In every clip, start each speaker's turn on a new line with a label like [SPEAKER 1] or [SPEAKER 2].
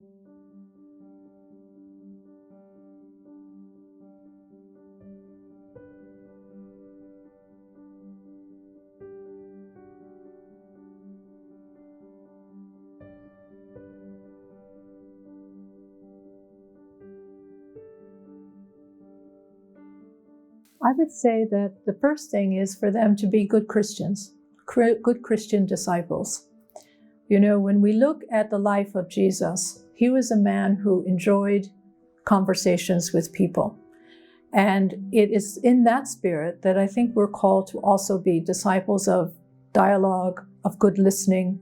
[SPEAKER 1] I would say that the first thing is for them to be good Christians, good Christian disciples. You know, when we look at the life of Jesus, he was a man who enjoyed conversations with people. And it is in that spirit that I think we're called to also be disciples of dialogue, of good listening,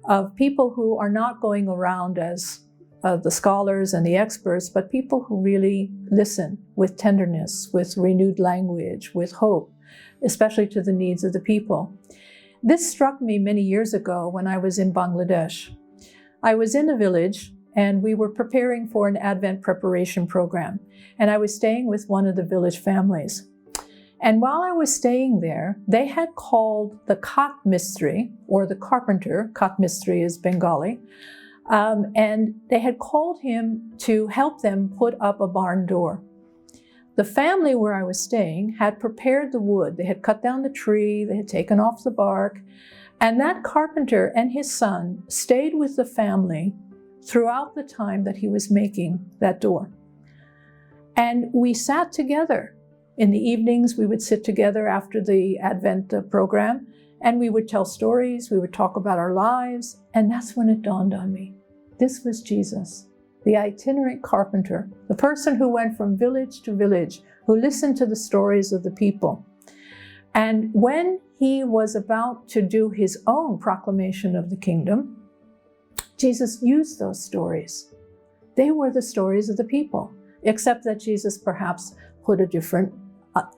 [SPEAKER 1] of people who are not going around as the scholars and the experts, but people who really listen with tenderness, with renewed language, with hope, especially to the needs of the people. This struck me many years ago when I was in Bangladesh. I was in a village and we were preparing for an Advent preparation program, and I was staying with one of the village families. And while I was staying there, they had called the Khat Mistri, or the carpenter, Khat Mistri is Bengali, and they had called him to help them put up a barn door. The family where I was staying had prepared the wood. They had cut down the tree, they had taken off the bark, and that carpenter and his son stayed with the family throughout the time that he was making that door. And we sat together. In the evenings, we would sit together after the Advent program, and we would tell stories, we would talk about our lives, and that's when it dawned on me. This was Jesus, the itinerant carpenter, the person who went from village to village, who listened to the stories of the people. And when he was about to do his own proclamation of the kingdom, Jesus used those stories. They were the stories of the people, except that Jesus perhaps put a different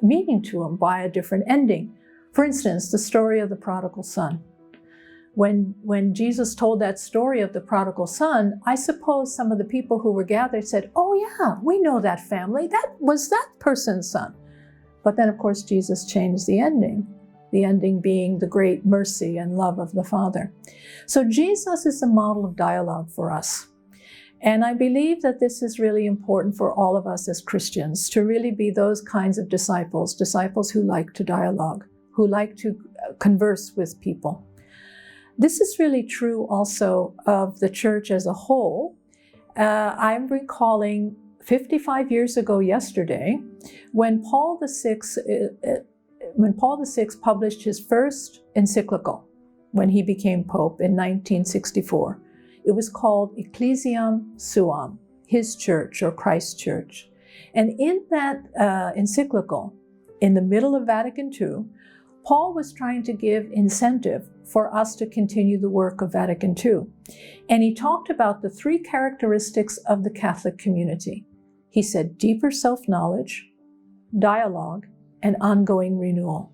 [SPEAKER 1] meaning to them by a different ending. For instance, the story of the Prodigal Son. When Jesus told that story of the Prodigal Son, I suppose some of the people who were gathered said, "Oh yeah, we know that family. That was that person's son." But then, of course, Jesus changed the ending being the great mercy and love of the Father. So Jesus is a model of dialogue for us. And I believe that this is really important for all of us as Christians, to really be those kinds of disciples who like to dialogue, who like to converse with people. This is really true also of the church as a whole. I'm recalling 55 years ago yesterday, when Paul VI published his first encyclical, when he became Pope in 1964. It was called Ecclesiam Suam, his church or Christ's church. And in that encyclical, in the middle of Vatican II, Paul was trying to give incentive for us to continue the work of Vatican II. And he talked about the three characteristics of the Catholic community. He said deeper self-knowledge, dialogue, and ongoing renewal.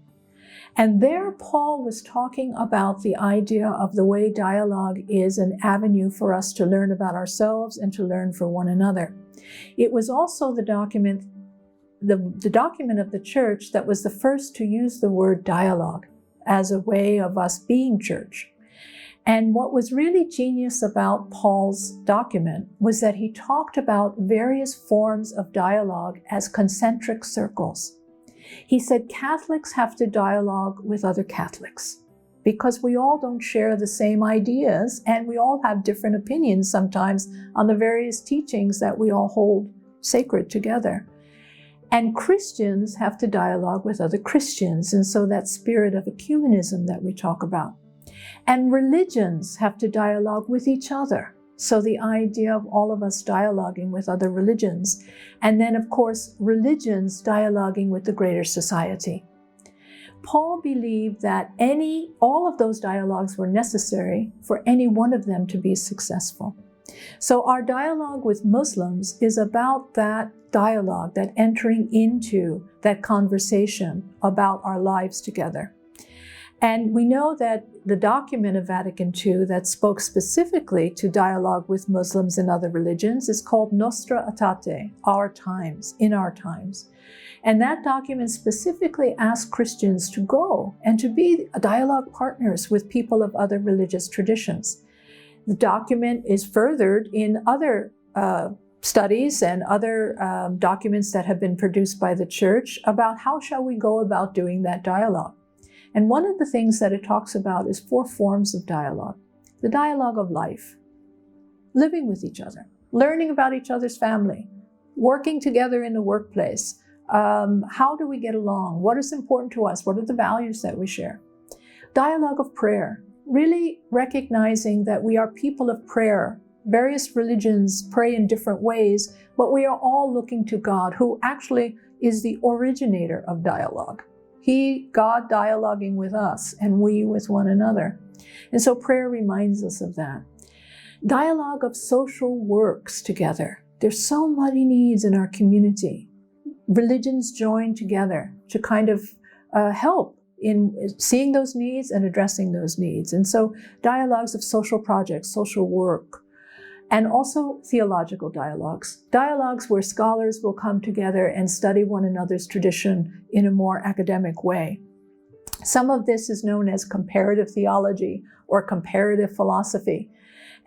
[SPEAKER 1] And there Paul was talking about the idea of the way dialogue is an avenue for us to learn about ourselves and to learn for one another. It was also the document of the church that was the first to use the word dialogue as a way of us being church. And what was really genius about Paul's document was that he talked about various forms of dialogue as concentric circles. He said Catholics have to dialogue with other Catholics because we all don't share the same ideas and we all have different opinions sometimes on the various teachings that we all hold sacred together. And Christians have to dialogue with other Christians, and so that spirit of ecumenism that we talk about. And religions have to dialogue with each other. So the idea of all of us dialoguing with other religions. And then, of course, religions dialoguing with the greater society. Paul believed that all of those dialogues were necessary for any one of them to be successful. So our dialogue with Muslims is about that dialogue, that entering into that conversation about our lives together. And we know that the document of Vatican II that spoke specifically to dialogue with Muslims and other religions is called Nostra Aetate, Our Times, in our times. And that document specifically asked Christians to go and to be dialogue partners with people of other religious traditions. The document is furthered in other studies and other documents that have been produced by the church about how shall we go about doing that dialogue. And one of the things that it talks about is 4 forms of dialogue. The dialogue of life, living with each other, learning about each other's family, working together in the workplace. How do we get along? What is important to us? What are the values that we share? Dialogue of prayer, really recognizing that we are people of prayer. Various religions pray in different ways, but we are all looking to God, who actually is the originator of dialogue. God dialoguing with us and we with one another. And so prayer reminds us of that. Dialogue of social works together. There's so many needs in our community. Religions join together to kind of help in seeing those needs and addressing those needs. And so dialogues of social projects, social work, and also theological dialogues. Dialogues where scholars will come together and study one another's tradition in a more academic way. Some of this is known as comparative theology or comparative philosophy.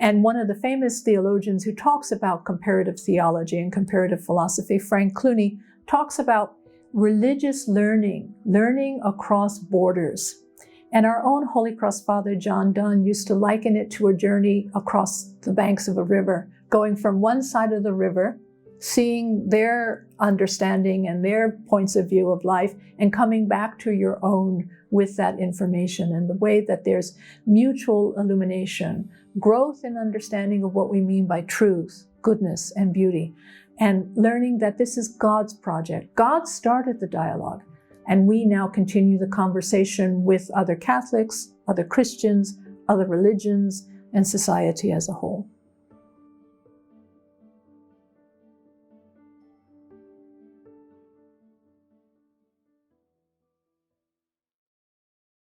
[SPEAKER 1] And one of the famous theologians who talks about comparative theology and comparative philosophy, Frank Clooney, talks about religious learning across borders. And our own Holy Cross Father John Donne used to liken it to a journey across the banks of a river, going from one side of the river, seeing their understanding and their points of view of life, and coming back to your own with that information, and the way that there's mutual illumination, growth in understanding of what we mean by truth, goodness, and beauty, and learning that this is God's project. God started the dialogue, and we now continue the conversation with other Catholics, other Christians, other religions, and society as a whole.